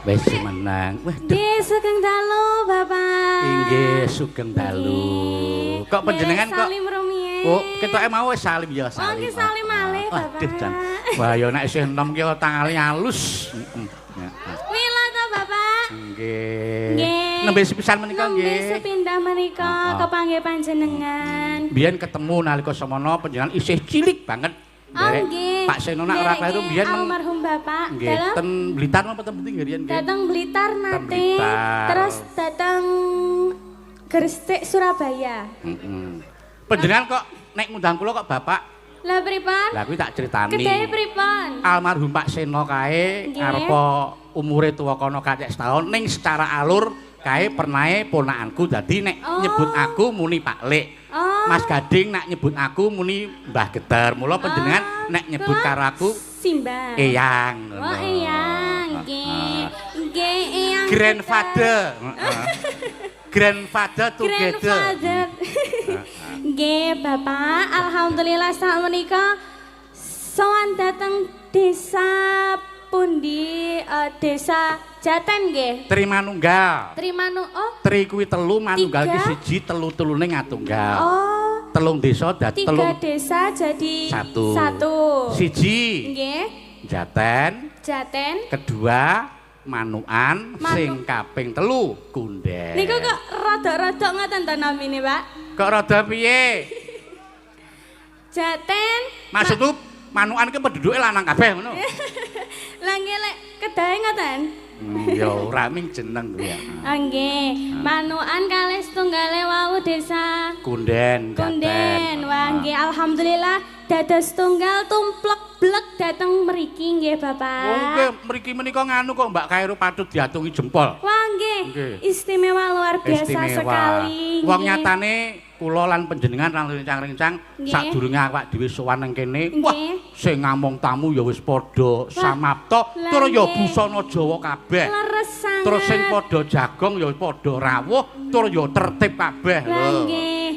Wis menang. Waduh. Nggih, sugeng dalu, Bapak. Inggih, sugeng dalu. Kok panjenengan kok salim rumiyin. Oh, ketoke mau wis salim ya salim. Oh, nggih salim malih, Bapak. Waduh, Jan. Wah, ya nek isih enom ki tangale halus. Mila to, Bapak. Nggih. Nggih. Nembe sepisan menika nggih. Nembe sepindah menika kepanggih panjenengan. Biyen ketemu nalika semono panjenengan isih cilik banget. Oh, nggih. Pak Senonak ora kleru biyen almarhum Bapak. nggih ten Blitar napa ten Pundi nggih riyen nggih. Datang Blitar nate. Blitar. Terus datang Gresik Surabaya. Panjenengan kok nek ngundang kula kok Bapak? Lah pripun? Lah kuwi tak critani. Kedahe pripun? Almarhum Pak Seno kae Nggih. arepa umure tuwa kono kacek setahun ning secara alur kae pernahe ponakanku dadi nek nyebut aku muni Pak Lek. Oh. Mas Gading nak nyebut aku muni Mbah Geter. Mula panjenengan nek nyebut karo aku Simbah. Eyang. Oh, Eyang. Nggih. Nggih, Eyang. Grandfather. Grandfather together. Grandfather. Nggih, Bapak. Alhamdulillah sak menika sowan dateng desa pundi desa Jaten nggih. Trimanunggal. Tri kuwi telu, manunggal ki siji, telu-telune ngatunggal. Oh. Telung desa dadi telung. 3 desa jadi satu. Siji. Nggih. Jaten. Kedua Manukan, sing kaping telu Kunden. Niku kok rada-rada ngoten to namine, Pak? Kok rada piye? Jaten. Maksudku Manukan ki penduduke lanang kabeh ngono. Lah nggih lek kedahe ngoten. Ya ora ming jeneng kuwi ya. Ah nggih, Manukan kalih setunggale wau desa Kunden. Wah nggih alhamdulillah dados tunggal tumplek-blek dateng mriki nggih Bapak. Oh nggih, mriki menika nganu kok Mbak Khairul patut diatungi jempol. Wah nggih, istimewa luar biasa sekali. Wong nyatane kula lan panjenengan lan rincang-rincang sadurunge awak dhewe sowan nang kene. Wah, sing ngamong tamu ya wis padha samapta, tur ya busana Jawa kabeh. Leres sanget. Terus sing padha jagong ya padha rawuh, tur ya tertib kabeh lho. Nggih,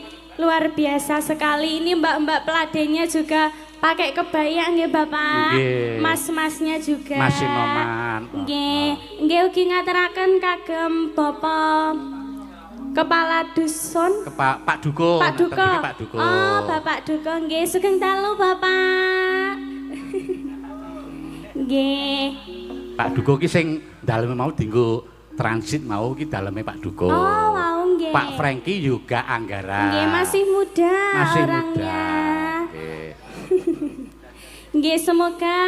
luar biasa sekali. Ini mbak-mbak peladennya juga pakai kebaya nggih Bapak. Mas-masnya juga. Mas Sinoman. Nggih ugi ngaturaken kagem Bapak Kepala Dusun. Pak Duko. Pak Duko. Pak Duko. Oh, Bapak Duko nggih sugeng dalu Bapak. Nggih. Pak Duko ki sing daleme mau dienggo transit mau ki daleme Pak Duko. Oh, wow nggih. Pak Franky juga Anggara. Nggih, masih muda orangnya. Muda. Nggih, semoga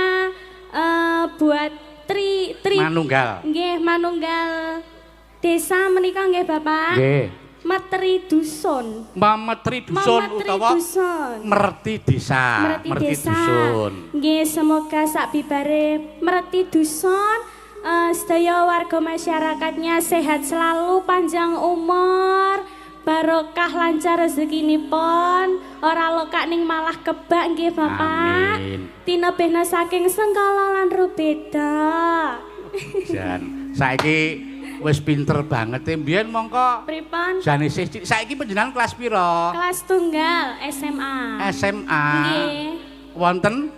buat Tri Manunggal. Nggih, Manunggal desa menika nggih Bapak. Nggih. Metri Dusun. Metri Dusun utawa Merti Desa. Merti Desa. Dusun. Nggih, semoga sak bibare Merti Dusun sedaya warga masyarakatnya sehat selalu, panjang umur, barokah lancar rezekinipun, ora lokak ning malah kebak nggih Bapak. Amin. Tinebehna saking Sengkala lan Rubeda. Jan, saiki wis pinter banget e. Mbiyen mongko Pripun? jane isih saiki panjenengan kelas pira? Kelas tunggal SMA. SMA. Nggih. Wonten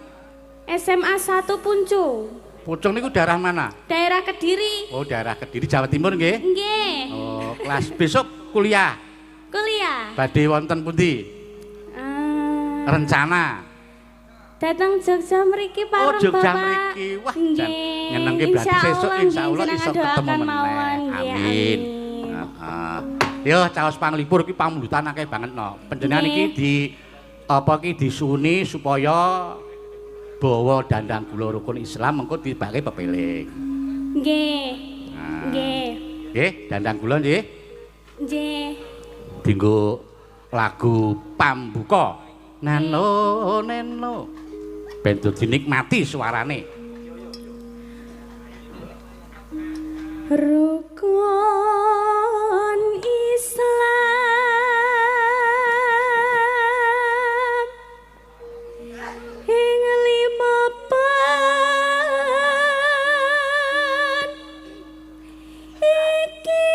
SMA 1 Puncu. Pucung niku daerah mana? Daerah Kediri. Oh, daerah Kediri Jawa Timur nggih? Nggih. Oh, kelas besok kuliah. Kuliah. Badhe wonten pundi? Rencana. Datang Jogja mriki pareng Bapak. Oh, Jogja mriki. Wah, nyenengke berarti sesuk insyaallah iso ketemu meneh. Amin. Heeh. Yo, caos panglipur iki pamundutan akeh banget no. Panjenengan iki di apa ki disuni supaya bawa dandang gula rukun Islam mengko dibake pepeling. Nggih. Nggih. Nggih, dandang gula nggih. Nggih. Dinggo lagu pambuka. Nano neno. Ben dinikmati suarane. Rukun Islam ing lima pan iki.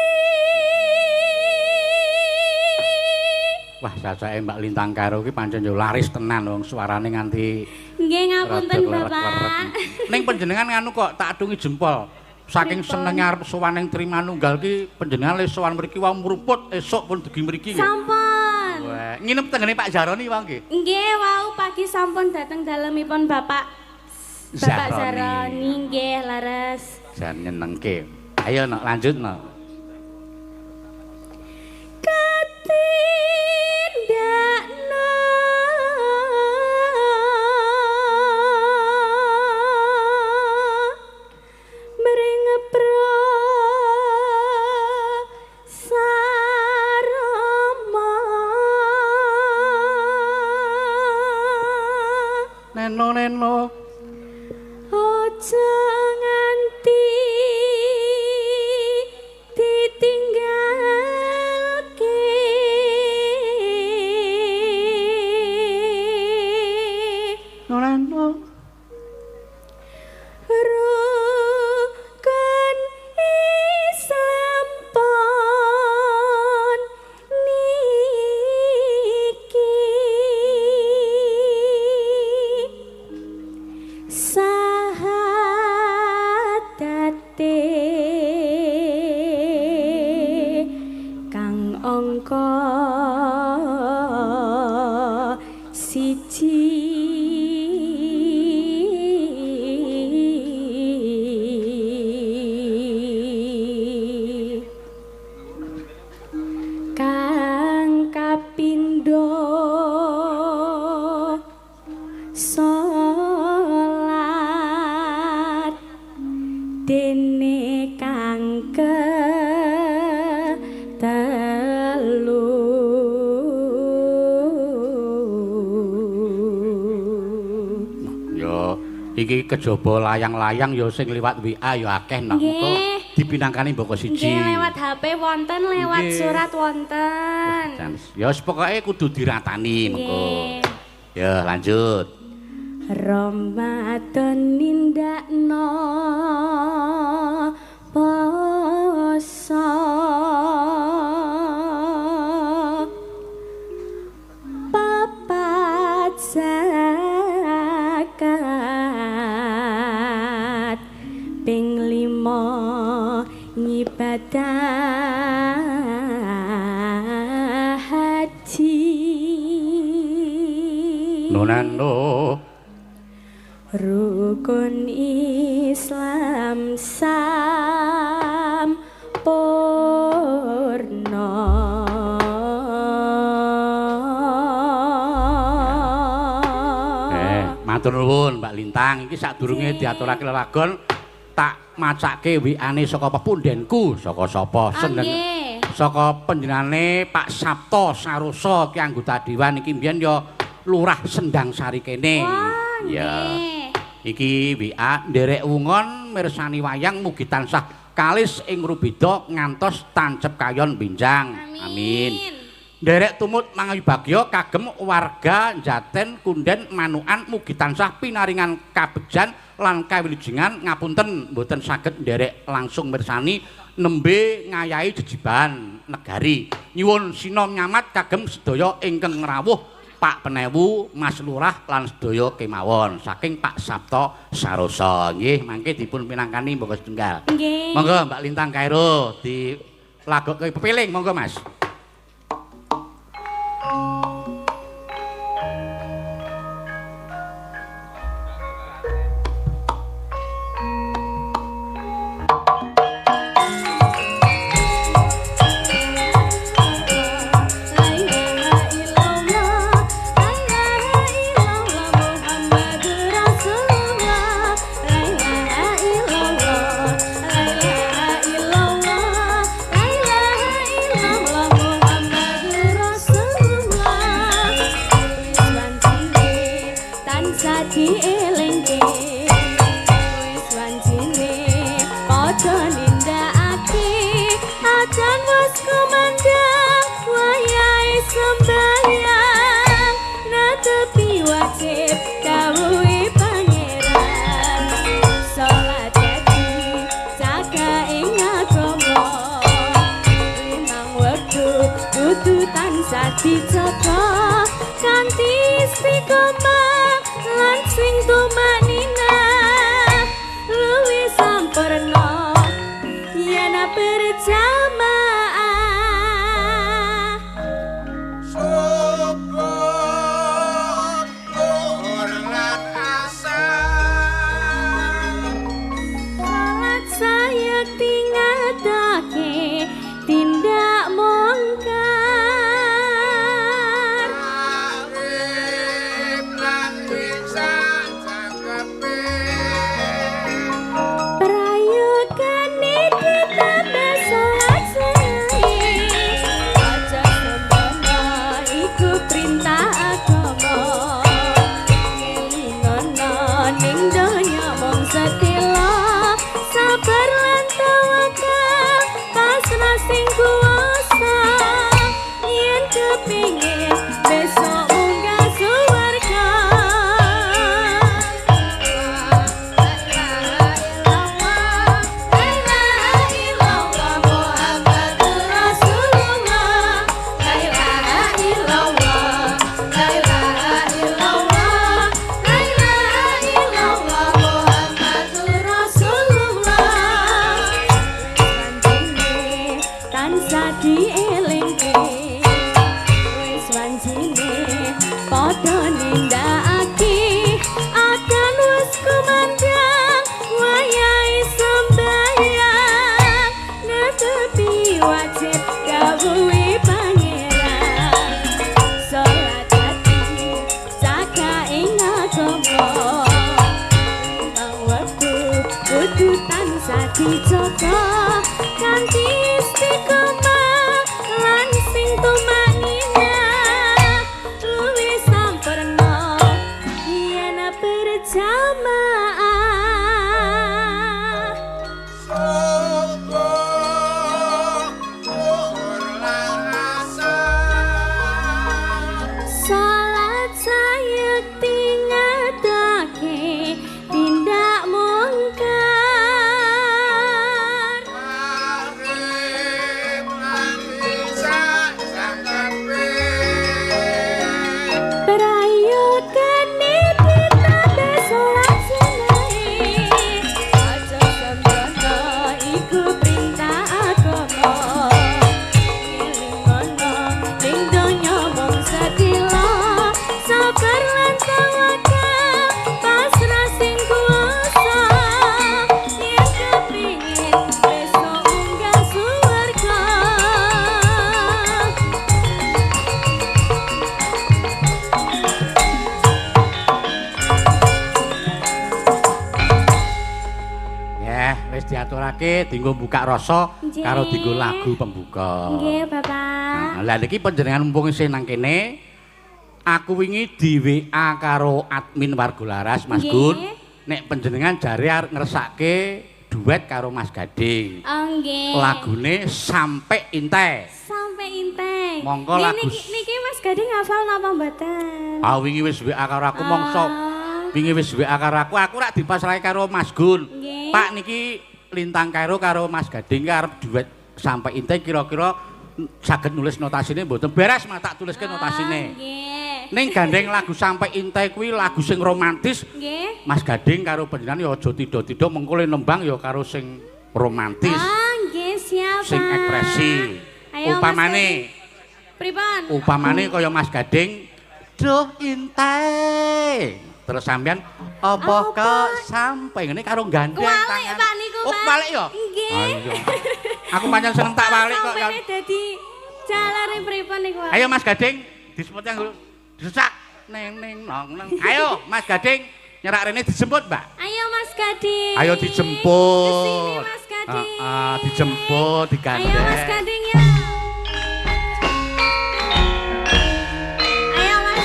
Wah, sasake Mbak Lintang Karo ki pancen yo laris tenan wong suarane nganti Nggih ngapunten Bapak. Ning panjenengan nganu kok tak atungi jempol. saking senenge arep sowan ning Trimanunggal ki panjenengan le sowan mriki wae mruput esuk pun dugi mriki nggih. Sampun. Wah, nginep tengene Pak Jaroni wae nggih. Nggih, wau pagi sampun dateng dalemipun Bapak Jaroni nggih leres. Jan nyenengke. Ayo nok lanjut nok. Ketindakno mringepro sarama Neno aja nganti ditinggalke Neno rukun Islam pon niki sahadate kang angka siji kang kapindho salat dene kang ketelu yo iki kejaba layang-layang yo sing liwat WA yo akeh nok. Engko dipinangkani mboko siji. Nggih lewat HP wonten, lewat Nggih. surat wonten. Ya wis pokoke kudu diratani mengko. Ya lanjut. Ramadan nindakno poso papat zakat ping 5 ngibadah haji Nonano rukun Islam sampurna matur nuwun Mbak Lintang iki sadurunge diaturake lelagon tak macake WA-ne saka pepundenku saka sapa seneng saka panjenengane Pak Sabto Saroso ki anggota dewan iki mbiyen ya Lurah Sendang Sari kene. Ya. Iki WA nderek wungon mirsani wayang mugi tansah kalis ing rubeda ngantos tancep kayon benjang. Amin. Nderek tumut mangayu bagya kagem warga Jaten Kunden Manukan mugi tansah pinaringan kabegjan lan kawilujengan ngapunten mboten saged nderek langsung mirsani nembe ngayahi jejiban negari. Nyuwun sinom nyamat kagem sedaya ingkang rawuh Pak Penewu, Mas Lurah lan sedaya kemawon saking Pak Sabto Saroso. Nggih, mangke dipun pinangkani mboko setunggal. Nggih. Monggo Mbak Lintang Kairo dilagokke pepiling monggo Mas. Dijaga kanthi istiqomah lan sing tumanina luwih sampurna dijaga kanthi istiqomah lan sing tumanina luwih sampurna yen berjamaah salat sayekti ngadake tindak mungkar prayogane ditambah salat sunai aja sembrono iku perintah agama ngelingono ning donya mung sedila sabar lan tawakal pasrah sing kuwasa yen kepingin besok munggah swarga Ya, wis diaturake dienggo buka rasa Nggih. karo dienggo lagu pembuka. nggih Bapak Lah niki panjenengan mumpung isih nang kene, aku wingi di WA karo admin Warga Laras Mas Nggih. Gun. Nek panjenengan jare arep ngersake duet karo Mas Gading. oh nggih Lagune Sampai Inte. sampai inteng Monggo Nggih, lagu- niki Mas Gading hafal napa mboten Ah wingi wis WA karo aku mongso. Wingi wis WA karo aku rak dipasrahe karo Mas Gun. Nggih. Pak niki Lintang Kairo karo Mas Gading arep duet Sampai Inte kira-kira saged nulis notasine mboten beres mah tak tuliske notasine. nggih Ning gandeng lagu Sampai Inte kuwi lagu sing romantis. nggih Mas Gading karo panjenengan ya aja tido-tido mengko le nembang ya karo sing romantis, nggih siap sing Pak. ekspresi. Ayo, Mas Upamane, pripun upamane kaya Mas Gading, duh Inte. Terus sampean apa kok sampai ngene karo gandeng Kualik, tangan. Pak, niku, Oh, Pak. balik ya? Nggih. Ah, iya. Aku pancen seneng tak balik kok. Sampene dadi jalare pripun niku Pak? Ayo Mas Gading, disebut yang disesak. Neng neng nong neng. Ayo Mas Gading, nyerak rene dijemput, Mbak. Ayo Mas Gading Ayo dijemput. kesini Mas Gading Dijemput, digandeng. ayo Mas Gading ya ayo Mas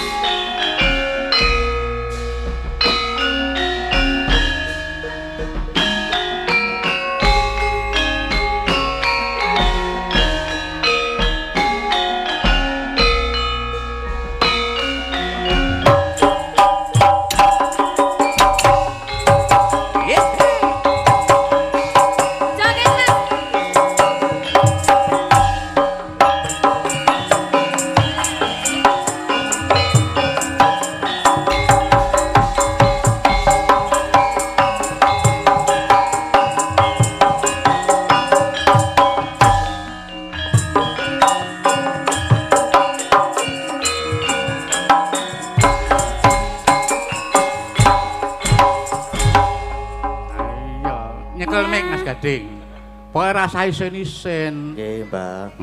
joget Mas Iya, nyekel mic Mas Gading. Pokoke rasa isin-isin. Nggih, Mbak.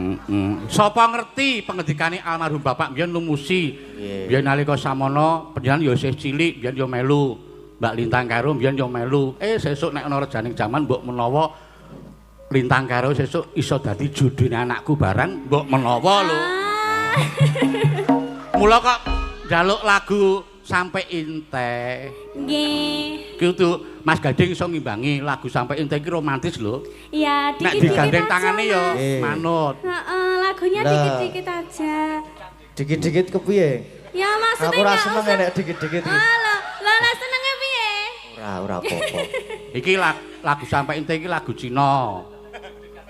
Sapa ngerti pengedikane almarhum Bapak mbiyen numusi. Nggih. Biyen nalika samono panjenengan ya isih cilik, biyen ya melu. Mbak Lintang Karo biyen ya melu. Sesuk nek ana rejaning jaman mbok menawa Lintang Karo sesuk iso dadi judune anakku barang mbok menawa lho. Mula kok njaluk lagu Sampai Inte. nggih Kudu Mas Gading iso ngimbangi lagu Sampai Inte iki romantis lho. ya Nek dikit-dikit digandeng aja, tangane ya Mas. manut. Heeh, lagunya Lah. dikit-dikit aja Dikit-dikit kepiye? ya maksudnya Aku ora nggak seneng usah- nek dikit-dikit. lah senengnya piye Ora apa-apa. Iki lagu Sampai Inte iki lagu Cina.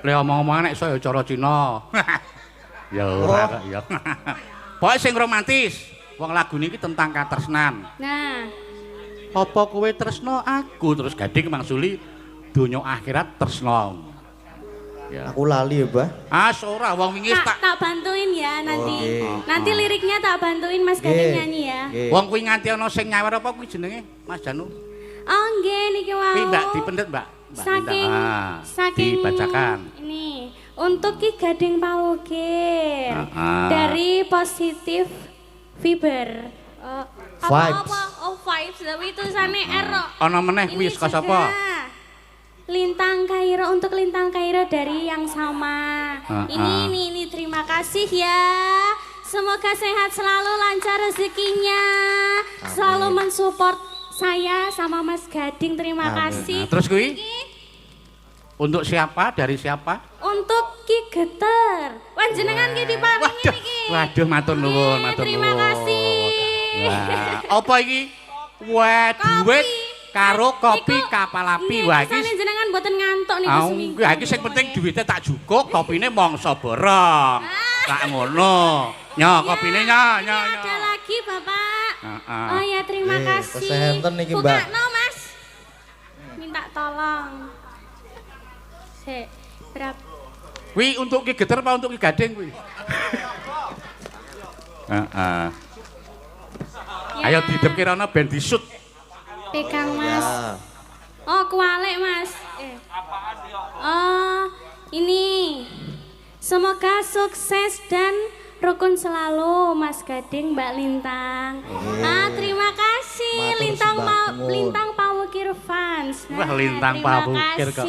Le omong-omongan nek iso ya cara Cina. Ya ora kok ya. Pokoke sing romantis. Wong lagu niki tentang katresnan. nah Apa kowe tresno aku terus Gading mangsuli donya akhirat tresno. Ya. Aku lali ya, Mbah. Ora wong wingi tak bantuin ya nanti Oke. nanti liriknya tak bantuin Mas Gading Nggih. nyanyi ya Nggih. wong kuwi nganti ana sing nyawer apa kuwi jenenge Mas Janu. oh nggih niki wau Kuwi Mbak dipendhet, Mbak. Mbak saking Lintang. saking Dibacakan. ini untuk Ki Gading Pawugir Ah. dari Positif Fiber Vibes. apa oh vibes tapi tulisannya R kok. Ana meneh kuwi Ini saka juga. sapa? Lintang Kairo, untuk Lintang Kairo dari yang sama. Ini terima kasih ya. Semoga sehat selalu, lancar rezekinya. Selalu mensupport saya sama Mas Gading, terima kasih. Nah, terus kui? Untuk siapa? Dari siapa? Untuk Ki Geter. Panjenengan ki diparingi niki. Waduh, matur nuwun, matur nuwun. Terima kasih. Wah, apa iki? Wah, duit karo kopi kapal api. Wah, iki jenengan mboten ngantuk niku seminggu. Iki sing penting duwite tak jukuk, kopine mongso borong. Tak ngono. Nyo, kopine nyo. Ada lagi, Bapak. Oh ya, terima kasih. Kesehatan niki, Mbak. Bukakno, Mas. Minta tolong. Sik, berapa? Kuwi untuk Ki Geter apa untuk Ki Gading kuwi? Ayo didepke rono ben disut. Pegang, Mas. Ya. Oh, kualik, Mas. Oh, ini. Semoga sukses dan rukun selalu Mas Gading, Mbak Lintang. Terima kasih Lintang Pawukir fans. Wah, Lintang Pawukir kok.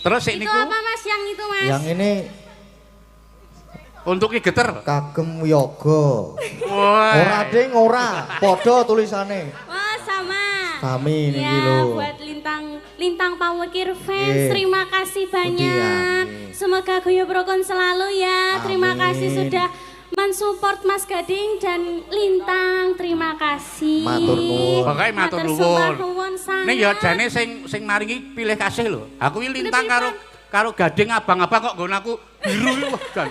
Terus itu niku apa Mas yang itu, Mas? Yang ini untuk Ki Geter. Kagem Yoga. Wah. Ora ding ora, padha tulisane. Wah, sama. Sami niki Ya, lho. buat Lintang Pawukir fans, terima kasih banyak. Iya. Semoga guyub rukun selalu ya. Terima Amin. kasih sudah mensupport Mas Gading dan Lintang. Terima kasih. Matur nuwun. Pokoke matur nuwun. Ning ya jane sing maringi pilih kasih lho. Aku iki Lintang karo Gading abang-abang kok nggon aku biru iki wah jan.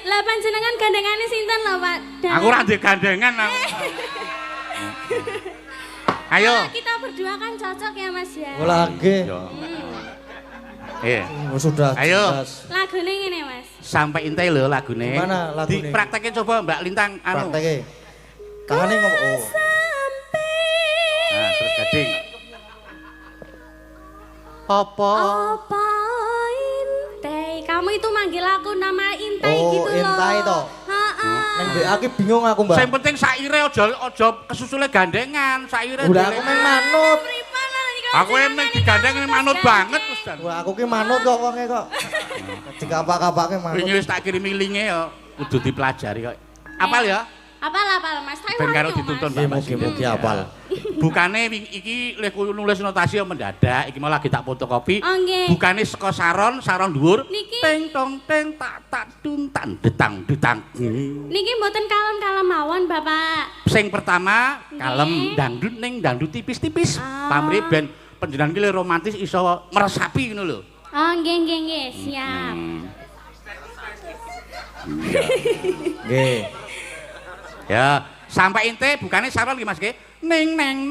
Lah panjenengan gandengane sinten lho, Pak? Aku ora ndek gandengan aku. Ayo. Kita berdua kan cocok ya, Mas ya. Lagi. Iya. Sudah. Ayo. Jelas. Lagune ngene, Mas. Sampai intai lho lagune. Gimana lagune? Dipraktekin coba Mbak Lintang anu. Prakteke. Tangane ngomong. Oh. Nah, terus Gading. Apa? Intai? Kamu itu manggil aku nama Intai gitu loh. Oh, Intai toh. Heeh. Neng BA ki bingung aku, Mbak. Sing penting saire aja kesusule gandengan, saire. Udah aku main manut. Aku emang digandeng manut banget Mas Dan. Wah, aku ki manut kok wonge kok. Dikapak-kapake manut. Wingi wis tak kirimi linge ya, kudu dipelajari kok. Apal ya? Apal Mas. Ben karo dituntun Nggih, Bapak. mugi-mugi apal. Bukane iki lek nulis notasi ya mendadak, iki mau lagi tak fotokopi. Oh, nggih. Bukane saka saron dhuwur. Niki. Teng tong teng tak dun tan detang detang. Niki mboten kalem-kalem mawon, Bapak. Sing pertama kalem dangdut ning dangdut tipis-tipis. Pamrih ben panjenengan ki romantis iso meresapi ngono lho. Oh, nggih, siap. Nggih. Ya, sampai ente bukane saron iki Mas nggih. Ning neng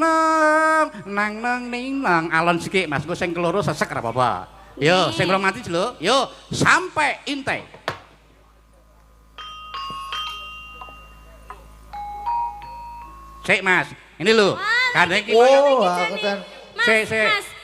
nang ning nang alon sithik Mas, engko sing keloro sesek ora apa-apa. Yo, sing romantis lho. Yo, sampai ente. Sik Mas, ini lho. Kandeng iki Oh, aku kan.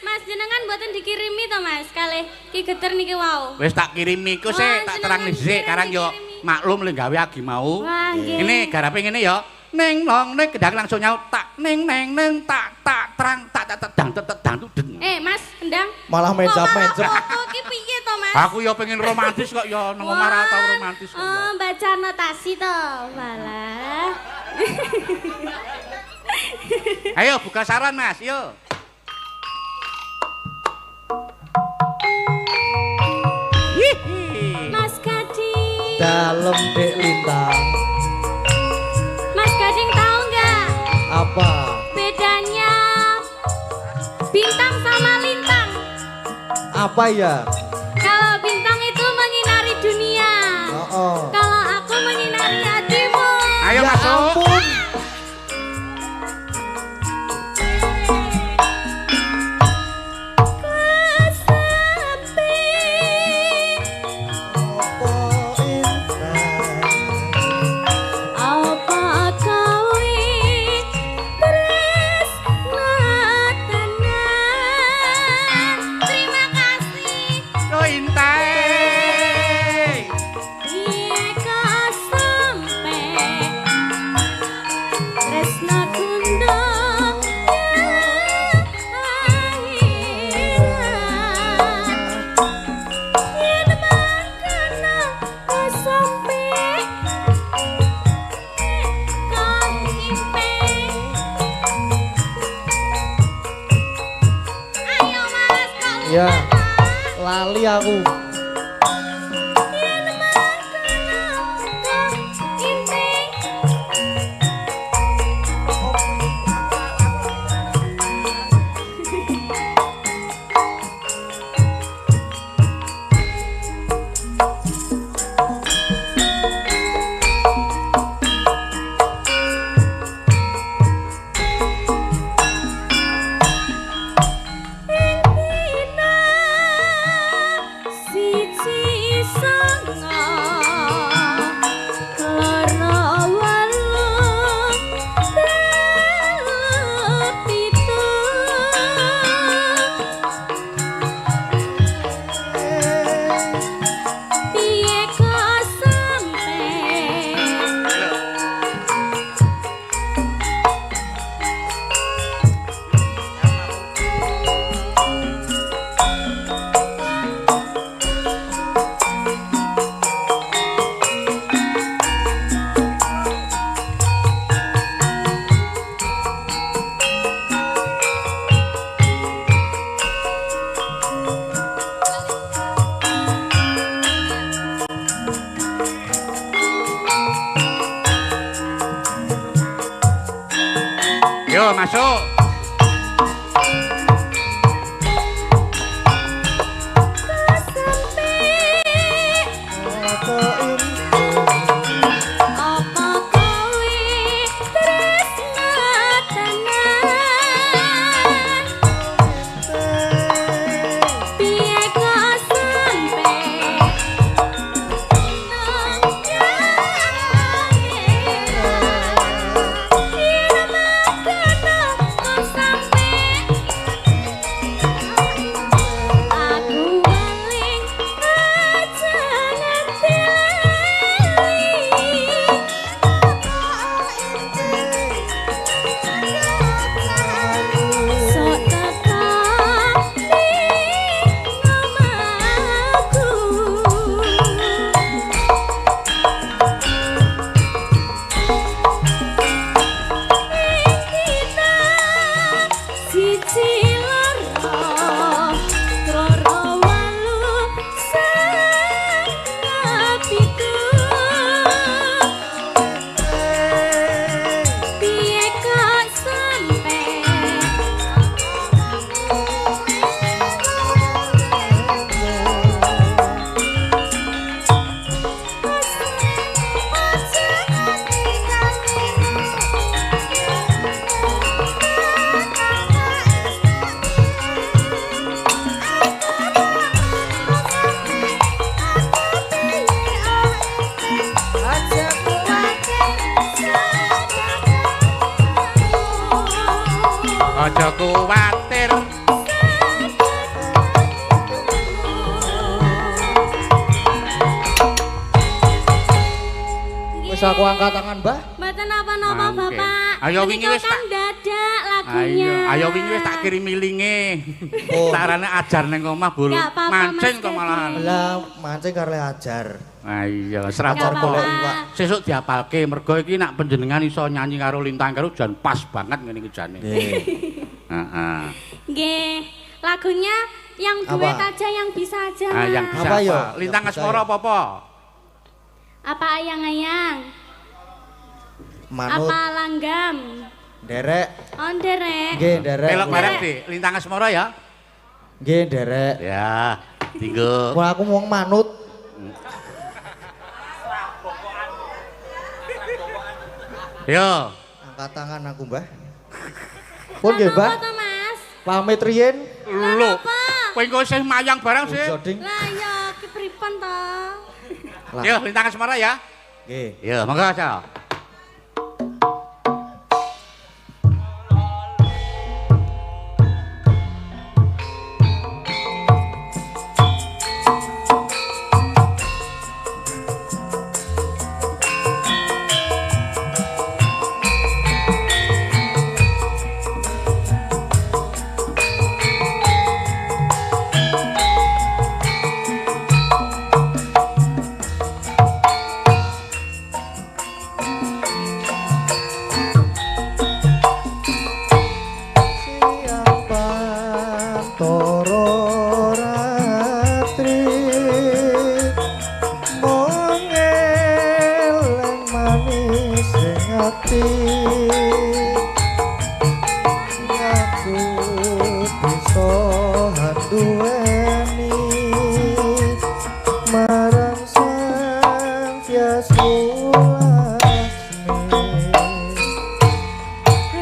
Mas jenengan mboten dikirimi to, Mas, kalih Ki Geter niki wau. Wis tak kirimi iku sik tak terang dhisik, karang yo maklum le gawe agi mau. Wah, nggih. Ini garape ngene ya. Ning nong ning kendang langsung nyaut tak ning neng neng tak terang tak dang den. Mas, endang. Malah mencap-mencap. Foto ki piye to, Mas? Aku ya pengen romantis kok ya nang omah ra tau romantis kok. Oh, baca notasi to. Walah. Ayo buka saran Mas, yo. Mas Gading. Dalem Dek Lintang. Mas Gading tahu nggak Apa? bedanya bintang sama lintang? Apa ya? Kalau bintang itu menyinari dunia. Oh. Kalau aku menyinari hatimu. Ayo Ya masuk. ampun. Apa kau tresna tenan? Terima kasih iya. Lali aku. Yo, masuk. Aja kuwatir. Wis aku angkat tangan, Mbah. Mboten napa-napa, Bapak. Ayo wingi wis tak dadak lagunya. Ayo wingi wis tak kirimi linge. Oh. Carane ajar ning omah, Bul. Nggak apa-apa, Mancing Mas kok malahan. Lah, mancing karo ajar. Ayo, Nggak serapor apa-apa. golek iwak. Sesuk diapalke mergo iki nak panjenengan iso nyanyi karo Lintang karo jan pas banget ngene iki jane. Nggih. Heeh. Nggih. Lagunya yang duet Apa? aja, yang bisa aja. Ah, yang Mas. bisa Apa, apa? yo? Lintang Yang bisa, Asmara yo? apa-apa? Apa ayang-ayang? Manut, Apa langgam? derek. On derek. Nggih, derek. Pelok bareng di Lintang Asmara ya. Nggih, derek. Ya, tinggo. Wah, aku mau manut. Yo. Angkat tangan aku, Mbah. Pun nggih, Mbah. Apa, Mas? Pamit riyen. Lho. Apa? Kowe engko isih mayang bareng sih. Joding. Lah ya, ki pripun to? Lah. Yo, Lintang Asmara ya. Nggih. Yo, monggo aja. ati aku bisa duweni marang sang Hyasmu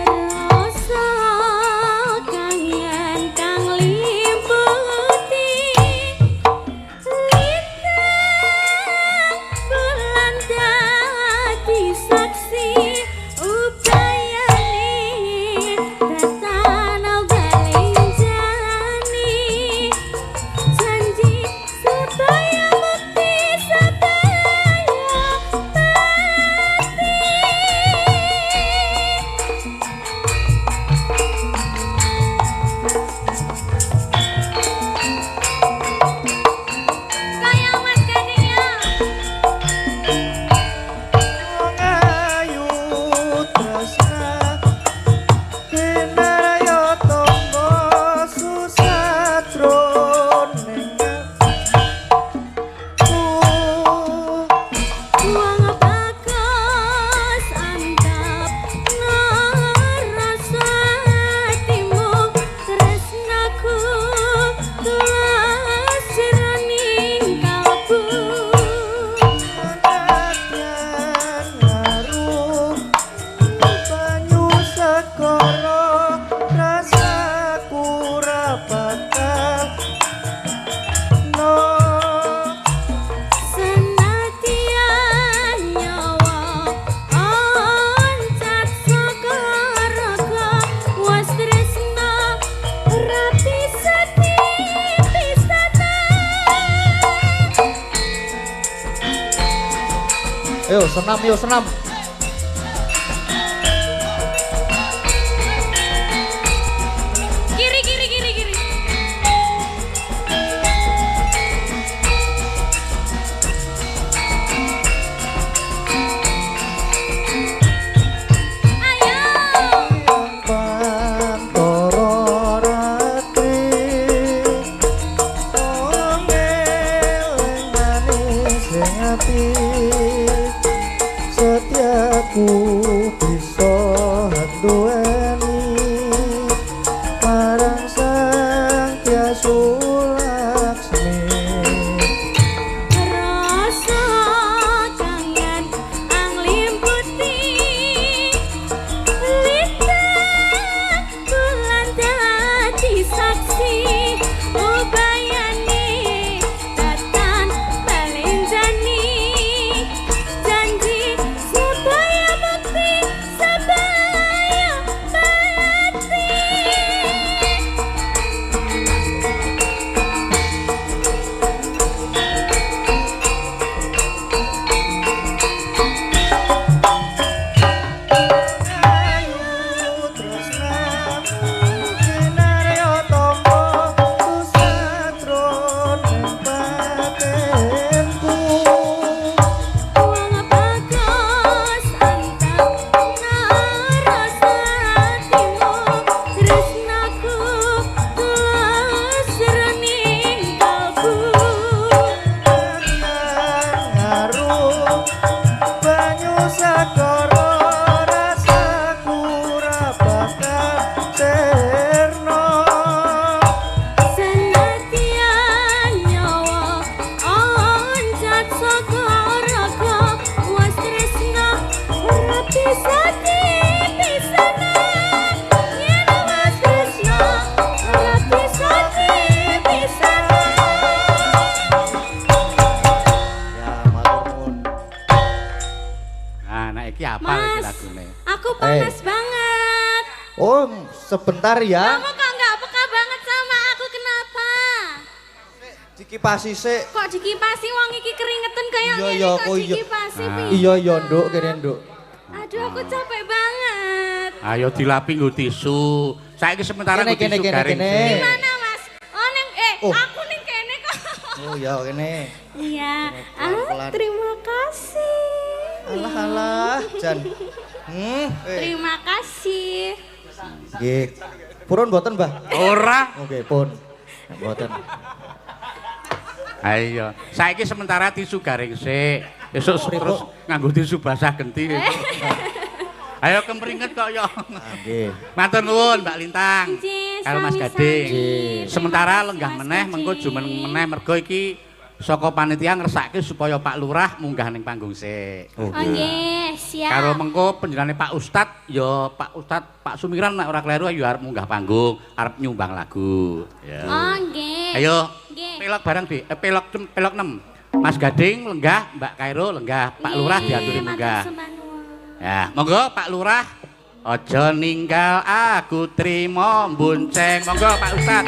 Rasa kangen kang liputi lintang bulan dadi saksi upayane datana balenjani janji supaya bukti sedaya kaya mas gadingnya ngayu tresna kinaraya tangga susatron Buang bakas antap ngerasa hatimu tresnaku tulas jroning kalbu ngaruh banyu segara rasaku ra bakal no senadyan nyawa oncat saka raga was tresna rapi pisana Yo senam yo senam. kiri kiri kiri kiri ayo Pantoro ratri Ongeleng manis sing ati Setiaku bisa duweni Marang sang Hyasmu Laksmi rasa kangen ang limputi lintang bulan dadi saksi ubayane datang balenjani janji supaya bukti sebaya pati Ayu tresnamu kinarya tangga susatron batinku Buang bagas antap ngerasa hatimu tresnaku tulas jroning kalbu ngaruh banyu segara rasaku ra bakal cerna senadyan nyawa oncat saka raga was tresna rapi pisana yen was tresna rapi pisana ya matur nuwun Nah, nek iki apa iki Mas, lagune? aku panas banget. oh sebentar ya Kamu kok nggak peka banget sama aku kenapa? dikipasi sik Kok dikipasi wong iki keringetan kayak Iya, gini iya, kok kok iya. dikipasi Ah. piye? iya iya nduk kene nduk Aduh aku capek banget. Ayo dilapi nggo tisu. Saiki sementara Kene, nggo tisu kene, garing. kene. sik. Gimana Mas? Oh neng Oh. aku ning kene kok. oh ya kene Iya. Pelan-pelan. Terima kasih. alah alah jan Terima kasih. nggih purun mboten Mbah Ora. nggih pun mboten Ayo, saiki sementara tisu garing sik. Esuk terus nganggo tisu basah genti. Ayo kempringet kok yo. Nggih. Matur nuwun Mbak Lintang. Nggih, Karo Mas sami-sami. Gading. Terima Sementara kasih, lenggah Mas meneh Gading. mengko jumen meneh mergo iki saka panitia ngersake supaya Pak Lurah munggah ning panggung sik. Oh, Oh nggih, siap. Karo mengko panjenengane Pak Ustad ya Pak Ustad Pak Sumiran nek ora kleru ya arep munggah panggung, arep nyumbang lagu. Ya. Oh nggih. Ayo. Nggih. Pelok bareng Dik. Pelok 6. Mas Gading lenggah, Mbak Kairo lenggah, Pak Lurah diaturi munggah. Ya, monggo Pak Lurah. Aja ninggal aku trimo mbunceng. Monggo Pak Ustad.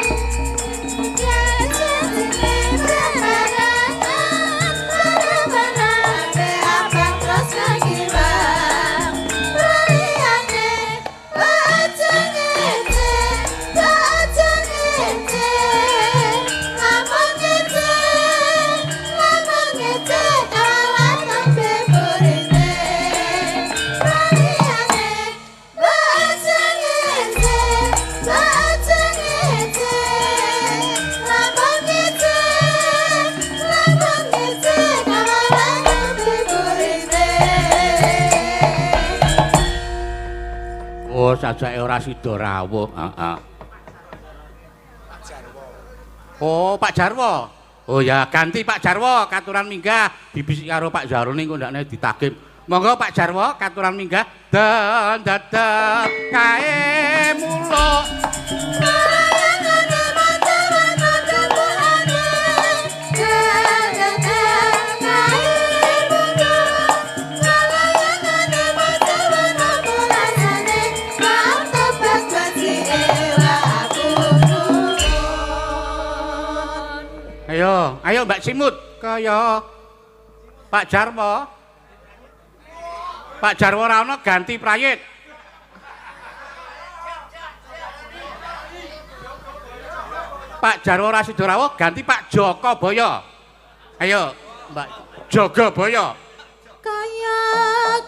Oh, sajake ora sida rawuh. Heeh. Oh, Pak Jarwo. Oh ya, ganti Pak Jarwo katuran minggah dibisik karo Pak Jarone engko ndakne ditagih. Monggo Pak Jarwo katuran minggah dan dadak kae mulo. Ayo Mbak Simut kaya Pak Jarwo. Pak Jarwo ora ana ganti prayit. Pak Jarwo ora sida rawuh ganti Pak Joko Boyo. Ayo Mbak Jogo Boyo. Kaya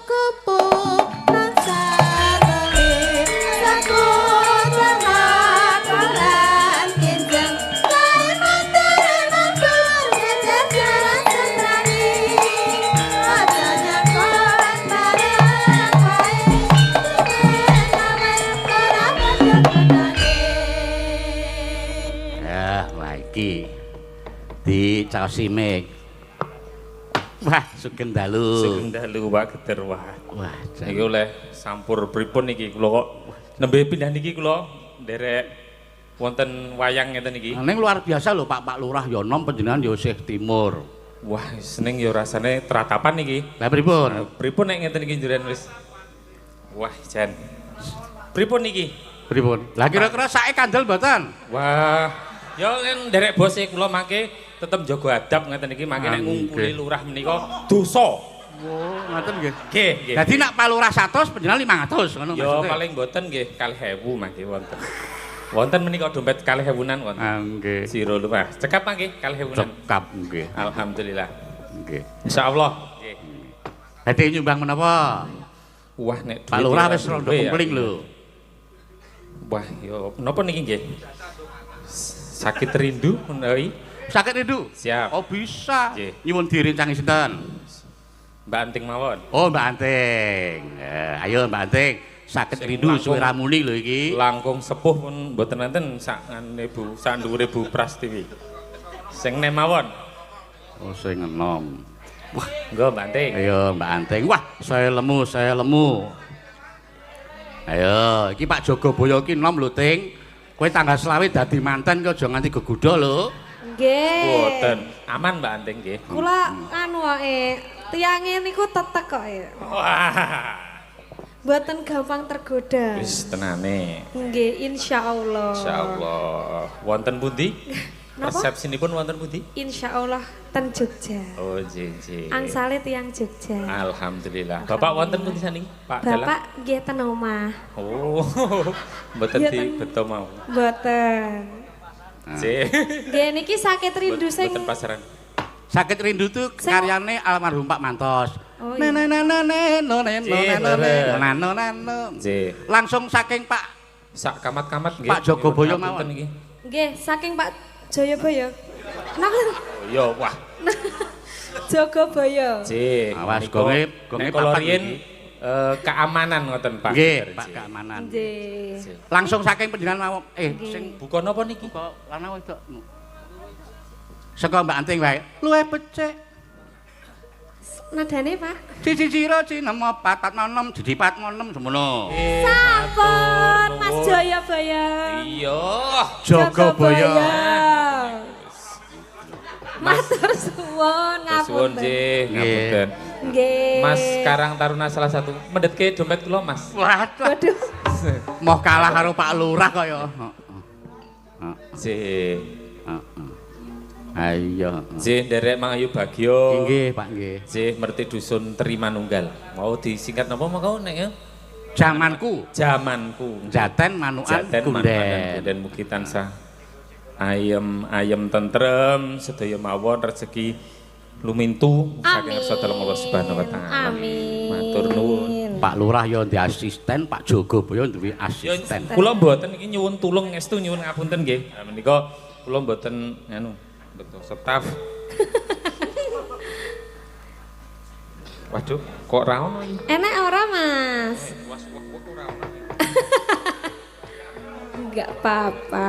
kupuk tansah beli sakutan hakalan kinjeng kaya materi mampur kejajaran sentrani aja nyakon barang kaya ingin aman kerabat kekenani. Ya, wah iki di caosi mik. Wah, sugeng dalu. Sugeng dalu Pak Geder wah. Wah, Niki oleh sampur pripun niki kula kok nembe pindah niki kula nderek wonten wayang ngeten niki. ning luar biasa lho Pak Lurah ya nom panjenengan ya isih timur. Wah, seneng ya rasane teratapan niki. Lah pripun? Pripun nek ngeten niki njuren wis. Wah, jan. Pripun niki? Pripun? Lah kira-kira sae kandel mboten? Wah, ya kan nderek bose kula mangke tetep jaga adab ngeten iki mangke nek ngungkuli lurah menika dosa. Oh, ngoten nggih. Nggih, nggih. Dadi nek Pak Lurah 100 panjenengan 500 ngono Ya maksudnya. paling mboten nggih 2.000 mangke wonten. Wonten menika dompet 2.000-an wonten. Ah, nggih. Siro Lurah. Cekap mangke 2.000-an. Cekap nggih. Alhamdulillah. Nggih. Insyaallah. Nggih. Badhe nyumbang menapa? Wah nek Pak Lurah wis rondo kumpling lho. Wah, yo napa niki nggih? Sakit rindu menawi Sakit rindu? siap. Oh, bisa. Nggih. Nyuwun direncangi sinten? Mbak Anting mawon. Oh, Mbak Anting. Ayo Mbak Anting, sakit Sing rindu langkung- suwe ramuni lho iki. Langkung sepuh pun mboten nenten sakane Bu, sak dhuwure Bu Prastiwi. Sing nem mawon. Oh, sing enom. Wah, Nggo Mbak Anting. ayo Mbak Anting. Wah, saya lemu. Ayo, iki Pak Jogo Boyo ki enom lho, Ting. Kowe tanggal selawe dadi manten kok aja nganti gegudha lho. Nggih. Mboten. Aman Mbak Anting nggih. Kula anu wae, tiyange niku tetek kok ya. Wah. Mboten gampang tergoda. Wis tenane. Nggih, insyaallah. Insyaallah. Wonten pundi? Napa? Resepsinipun wonten pundi? Insyaallah ten Jogja. Oh, jiji. Angsale tiyang Jogja. Alhamdulillah. Bapak wonten pundi saning? Pak Dalang? Bapak nggih ten omah. Oh. Mboten Iya, di ten. beto mau. Mboten. Jih. Nggih niki sakit rindu sing Mboten pasaran. Sakit rindu tuh karyane almarhum Pak Mantos. Oh, iya. Jih. Langsung saking Pak Sak kamat-kamat nggih. Pak Jogo Boyo Ngapunten mawon. nggih. Nggih, saking Pak Jayabaya. Napa? Oh iya, wah. Jogobaya. Jih. Awas, menika gonge nek papat kula riyen iki. keamanan ngoten Pak. Nggih, Pak keamanan. Nggih. Langsung saking panjenengan mawon. Sing Buka napa niki? buka lanang wedok. Saka Mbak Anting wae. Luwih becik. Nadane Pak. Cici ciro cinema 446 jadi 446 semono. Sampun Mas Jayabaya. Iya. Jogobaya. Matur suwun Suwun ngapunten. nggih, ngapunten. Nggih. Mas Karang Taruna salah satu mendetke dompet kula Mas. Waduh. Mau kalah karo Pak Lurah kaya. Nggih. Ayo. Nggih nderek Mang Ayu Bagyo. Nggih, Pak nggih. Nggih merti dusun Trimanunggal. Mau disingkat napa mengko nek ya? Zamanku, Zamanku. Jaten Manukan Jaten Kunden. Manukan dan mugi tansah ayem tentrem sedaya mawon rezeki lumintu saking ngarsa dalem Allah Subhanahu wa taala. Amin. Matur nuwun. Pak Lurah ya ndek asisten, Pak Jogobaya duwe Ya asisten. kula mboten iki nyuwun tulung ngestu nyuwun ngapunten nggih. Nah menika kula mboten anu betul staf. Waduh, kok ra ono iki? Enak ora Mas? Enggak apa-apa.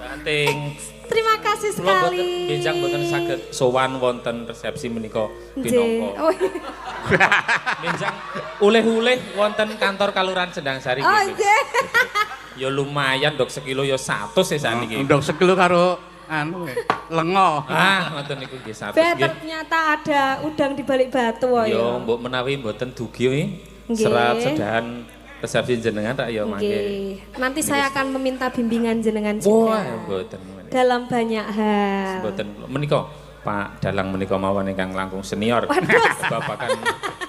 Anting. Terima kasih Kula mboten sekali. benjang mboten saged sowan wonten resepsi menika Nggih. pinangka. Oh, Benjang uleh-uleh wonten kantor Kalurahan Sendangsari oh nggih. nggih. Ya lumayan dok sekilo ya 100 ya sakniki. Ndok sekilo karo anu lengo. Ah, ngoten niku nggih 100 Bet, nggih. ternyata ada udang di balik batu oh, Ya mbok menawi mboten dugi Nggih. serat sedahan resepsi jenengan tak ya mangke. Nggih. Nanti saya akan meminta bimbingan jenengan Wah, juga mboten. dalam banyak hal. Mboten menika Pak Dalang menika mawon ingkang langkung senior. Babakan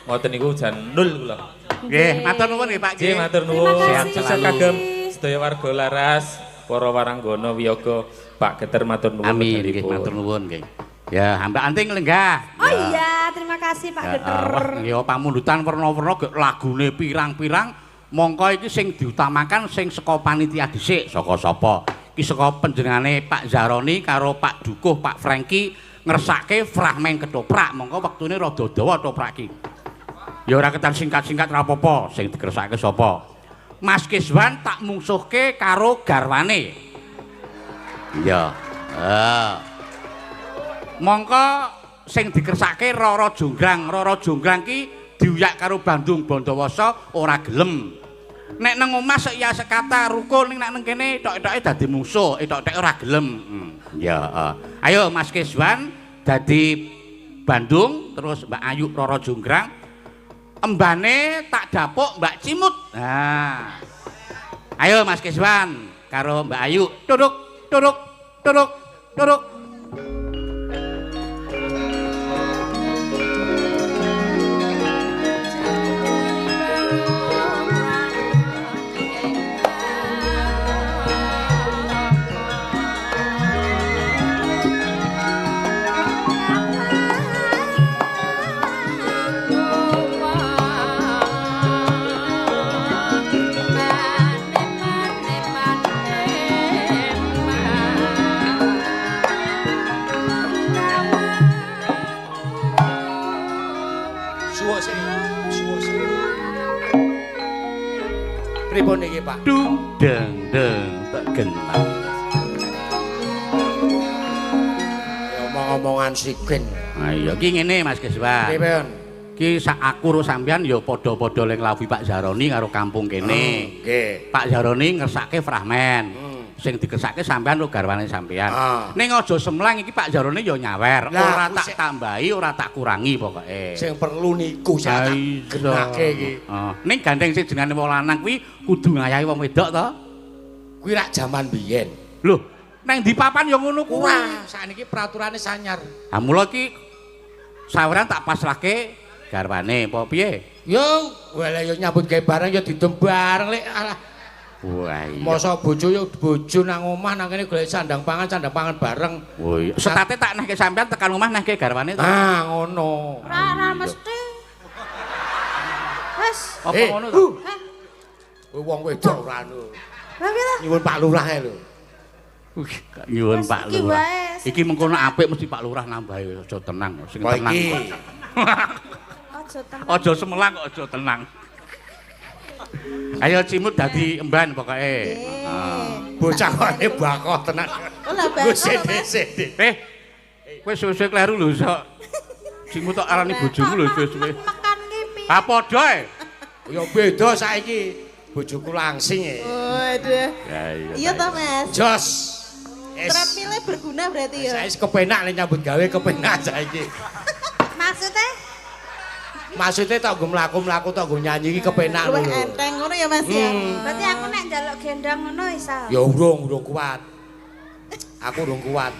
ngoten niku jan nul kula. Nggih, matur nuwun nggih Pak Nggih, nggih. matur nuwun. Terima kasih. Sukses kagem sedaya warga Laras, para waranggana wiyaga Pak Geter matur nuwun. Amin nggih, wekdalipun. matur nuwun nggih. Ya, Mbak Anting lenggah. Oh iya, terima kasih Pak Geter. Wah, nggih pamundutan werna-werna ge lagune pirang-pirang. Mongko iki sing diutamakan sing saka panitia dhisik, saka sapa? Iki saka panjenengane Pak Zaroni karo Pak Dukuh, Pak Franky ngersake fragmen ketoprak. Mongko wektune rada dawa toprak iki. Ya ora ketan singkat-singkat ra apa-apa, sing dikersake sapa? Mas Kiswan tak mungsuhke karo garwane. Iya. Mongko sing dikersake Roro Jonggrang. Roro Jonggrang ki diuyak karo Bandung Bondowoso ora gelem. Nek nang omah sek ya sekata rukun ning nek nang kene tok-toke dadi mungsuh, tok-toke ora gelem. Ya, ayo Mas Kiswan dadi Bandung terus Mbak Ayu Roro Jonggrang. Embane tak dapuk Mbak Cimut. Nah. Ayo Mas Kiswan karo Mbak Ayu. Duduk, duduk, duduk, duduk. Pripun iki, Pak? Dung deng deng tak genang. Omong-omongan sigen. Ayo ki ngene Mas Kiswan. Pripun? Ki sak aku karo sampean ya padha-padha ling lawi Pak Zaroni karo kampung kene. Nggih. Pak Zaroni ngersake fragmen. Sing dikersake sampean karo garwane sampean. Ning aja semlang iki Pak Zaroni ya nyawer, ora tak tambahi, ora tak kurangi pokoke. Sing perlu niku sak genake iki. Ning gandeng sing jenenge wong lanang kuwi kudu ngayahi wong wedok to? Kuwi rak jaman biyen. Lho, nang ndi papan ya ngono kuwi. Wah, sakniki peraturane sanyar. Ha mula ki saweran tak pasrahke garwane apa piye? Yo, wala yo nyambut gawe barang yo didem bareng lek alah. Wah iya. Masa bojo yo bojo nang omah nang kene golek sandang pangan bareng. Oh iya. Setate tak nehke sampean tekan omah nehke garwane to. Ah, ngono. Ora mesti. Wes. Apa ngono to? Kowe wong wedok ora anu. Lah piye to? Nyuwun Pak Lurah ae lho. Nyuwun Wes, Pak iki Lurah. wae. Iki mengkono apik mesti Pak Lurah nambahi aja tenang, sing Kok tenang. iki Aja tenang. Aja semelang kok aja tenang. Ayo Cimut dadi emban pokoke. Bocah kok bakoh tenan. Lah bakoh. Sithik. Kowe suwe-suwe kleru lho sok. Cimut tok arani bojomu lho suwe-suwe. Makan ki. Ha padha e. Ya beda saiki. Bojoku langsing e. Waduh. Ya iya. Iya toh Mas. Jos. Treadmill berguna berarti ya. Saya kepenak nek nyambut gawe kepenak saiki. Maksudnya? Maksudnya tak gue mlaku-mlaku tak gue nyanyi iki kepenak Luwih lho. enteng ngono ya Mas ya. Berarti aku nek njaluk gendang ngono isa. Ya urung kuat. Aku urung kuat.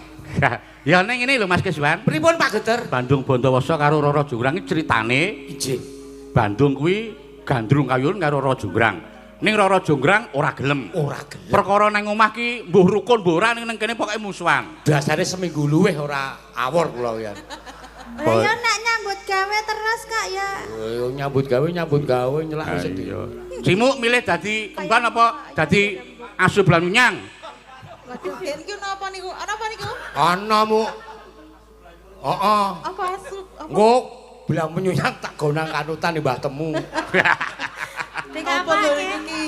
Ya ning ngene lho Mas Kiswan. Pripun Pak Geter? Bandung Bondowoso karo Roro Jonggrang iki critane Iji. Bandung kuwi gandrung kayun karo Roro Jonggrang. Ning Roro Jonggrang ora gelem. Ora gelem. Perkara nang omah ki mbuh rukun mbuh ora ning kene pokoke musuhan. Dasare seminggu luwih ora awor kula ya. Lah ya nek nyambut gawe terus Kak ya. Nyambut gawe nyelak sedih. Cimuk milih dadi kemban apa dadi asu blanunyang? Waduh, ben iki napa niku? Apa niku? Ana mu. Heeh. Apa asup? Engko belang menyunyang tak gonang kanutan Mbah Temu. Ning Apa apa lho iki? iki?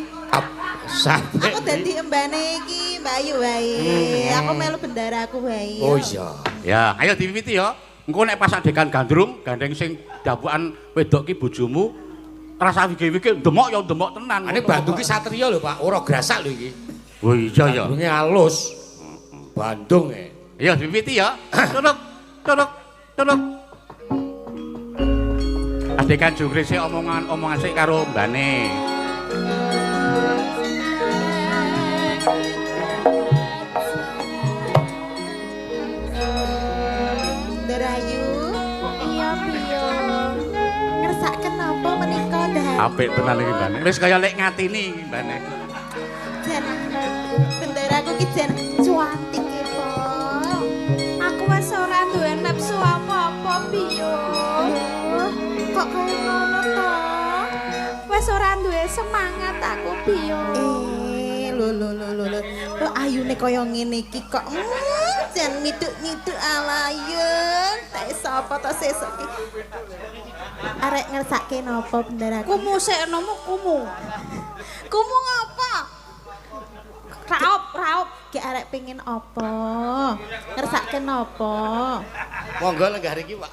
Sampai Aku dadi embane iki Mbak Ayu wae. Aku melu bendaraku wae. Oh iya. Ya, ayo diwiwiti ya. Engko nek pas adegan gandrung, gandeng sing dapukan wedok ki bojomu rasa wige-wige ndemok ya ndemok tenan. Ane Bandung ki satriya lho Pak, ora grasak lho iki. Oh iya ya. Bandunge halus. Bandung e. Ya diwiwiti ya. Turuk, turuk, turuk. Adegan jungkrik sik omongan sik karo mbane. Derayu. Iya piyo. Ngersaken napa menika dah? Apik tenan iki mbane. Wis kaya lek ngatini iki mbane. Jan bendaraku ki jan cuantik e, Po. Aku wis ora duwe nafsu apa-apa piyo. Kok kaya ngono to? Wis ora duwe semangat aku piyo. Lho. Kok ayune kaya ngene iki kok jan miduk-miduk alayun. Tak sapa to sesuk iki. Arek ngersake napa bendaraku? Kumu sik enomu kumu. Kumu ngapa? Raup. Ki arek pengen apa? Ngersake napa? Monggo lenggah iki, Pak.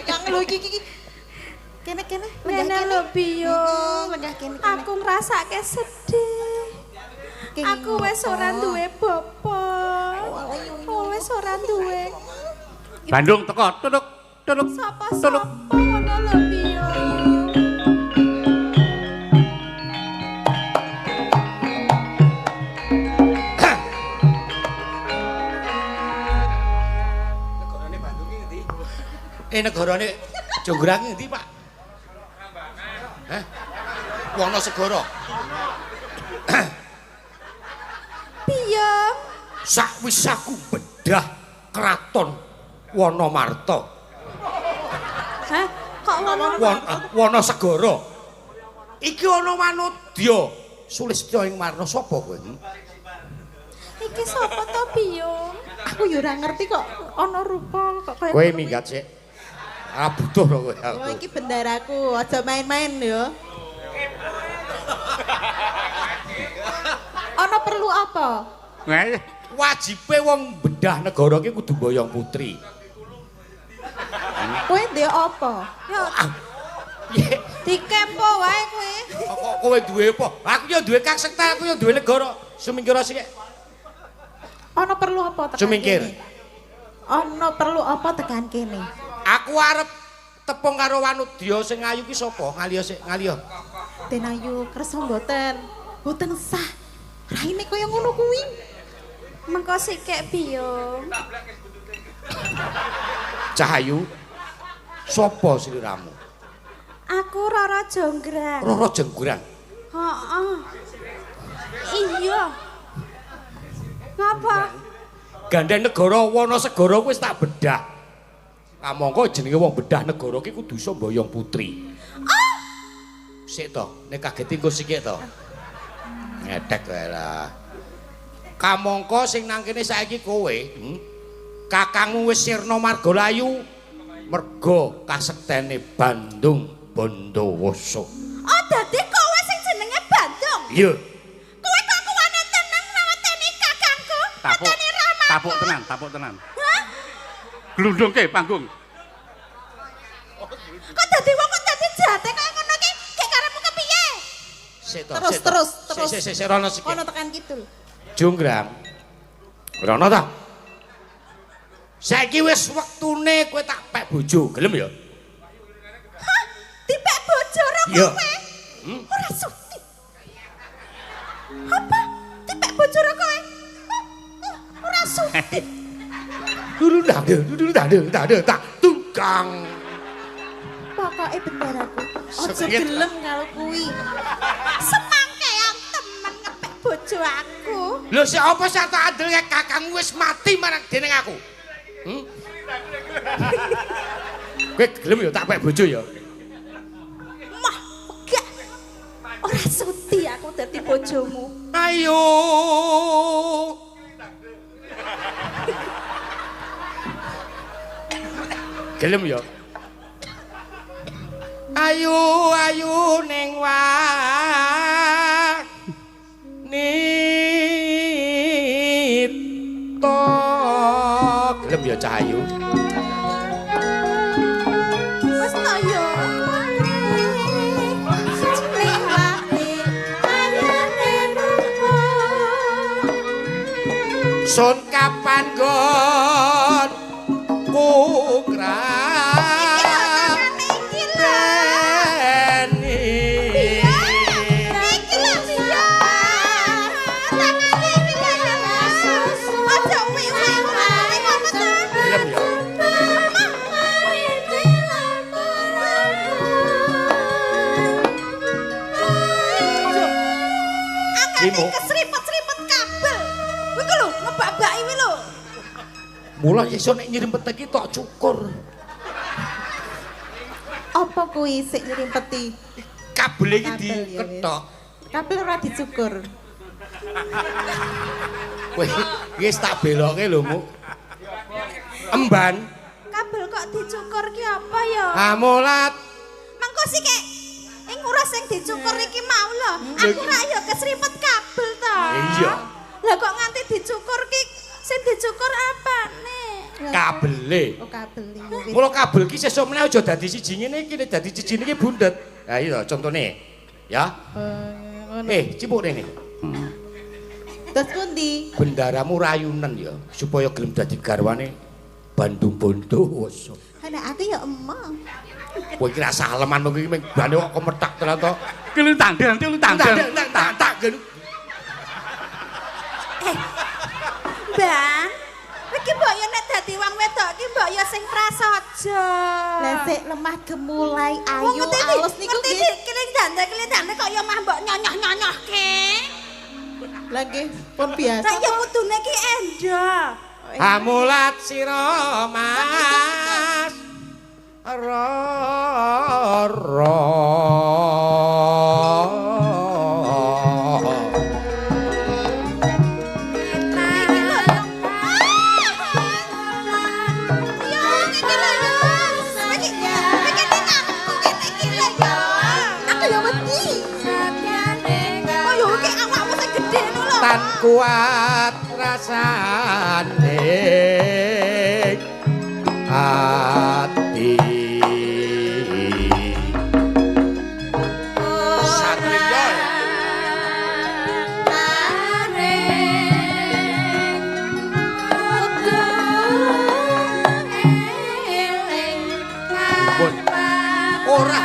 Yang lho iki. Kene. Ngene lho piyo. Lenggah kene. Aku ngrasake sedih. Aku wis ora duwe bapak. Wis ora duwe. Bandung teko, turuk, turuk. Sapa-sapa ngono lho piyo. Negarane Bandung ki ngendi? Negarane Jonggrang ki ngendi, Pak? Hah? Wonosegoro. Piye? Sakwis aku bedah kraton Wonomarta. Hah? Kok ngono? Wonosegoro. Iki ana Manodya Sulistya ing Marna sapa kowe? Iki sapa to piyo? Aku yo ora ngerti kok ana rupa kok kaya Kowe minggat sik. Ah butuh kok kowe aku. Oh, iki bendaraku, aja main-main yo. Ana perlu apa? Wajibe wong bedah negara ki kudu boyong putri. Kowe ndek apa? Yo Piye? dikempo wae kowe. Kok kowe duwe apa? Aku yo duwe kaksekta, aku yo duwe negara. Sumingkira sik. Ana perlu apa tekan Sumingkir. kene? Ana perlu apa tekan kene? Aku arep tepung karo Wanudya sing ayu ki sapa? Ngaliya sik, ngaliya. Den Ayu kersa mboten. Mboten sah. Raine kaya ngono kuwi. Mengko sikek piyo? Cahayu. Sapa sliramu? Aku Roro Jonggrang. Roro Jonggrang. Heeh. Iya. Ngapa? Gandeng negara Wonosegoro wis tak bedah. Kamangka jenenge wong bedah negara ki kudu iso mboyong putri. Sik to, nek kaget engko sikik to. Ngedek wae lah. Kamangka sing nang kene saiki kowe, kakangmu wis sirna Margalayu merga kasektene Bandung Bondowoso. Oh, dadi kowe sing jenenge Bandung. Iya. Kowe kok kuwane tenang naweteni kakangku. Mateni Rama. Tapuk tenan. Hah? Glundungke panggung. Kok dadi wong kok dadi jate kaya ngono ki? Gek karepmu kepiye? Terus. Sik rono sik. Kono tekan kidul. Jonggrang. Rono ta? Saiki wis wektune kowe tak pek bojo, gelem ya? Hah? Dipek bojo ora Iya. kowe? Ora suti. Apa? Dipek bojo ora kowe? Ora suti. Dulu tak tukang. Pokoke bener aku. Ojo Sepiyet. gelem karo kuwi. Semangke yang temen ngepek bojo aku. Lho sik apa sak tak adil kakangmu wis mati marang dening aku. Kowe gelem ya tak pek bojo ya. Mah, enggak. Ora suti aku dadi bojomu. Ayo. Gelem ya. Ayu ning wanita. Gelem ya Cahayu. Wes to yo. Ning ati ayane rupa. Sun kapan gon kukrah beni. Iki lho piye? Tangane piye? Aja wiwi wae ngono to. Gelem ya. Cimo. Keseripet-seripet kabel. Kuwi ku lho ngebak-baki kuwi lho. Mula iso nek nyrimpet iki tok cukur. Apa kuwi sik nyrimpeti? Kabel iki Kabel, ya, diketok. Kabel ora dicukur. Kowe wis tak beloke lho, Mu. Emban. Kabel kok dicukur ki apa ya? Amulat. Mangko sik kek ngurus sing dicukur iki mau lho. Aku ra yo kesripet kabel to. Iya. Lah kok nganti dicukur ki sing dicukur apane? Kabele. Oh kabel iki. Mula kabel ki sesuk meneh aja dadi siji ngene iki, nek dadi siji iki bundet. Ha iya contone. Ya. Cipuk rene. Terus pundi? Bendaramu rayunen ya supaya gelem dadi garwane Bandung Bondowoso. Ana aku ya emang. Kowe iki ra saleman mung iki bane kok kemetak tenan to. Ki lu tandel. Tak gen. Bang, iki mbok yo nek dadi wong wedok iki mbok yo sing prasaja. Lah sik lemah gemulai Wong ayu ngerti alus niku ngerti nggih. kiling dande kok yo mah mbok nyonyoh-nyonyohke. Lah nggih pun biasa. Nek yo kudune ki endo. Amulat sira Mas. Tan kuat rasane ati Satria pun ora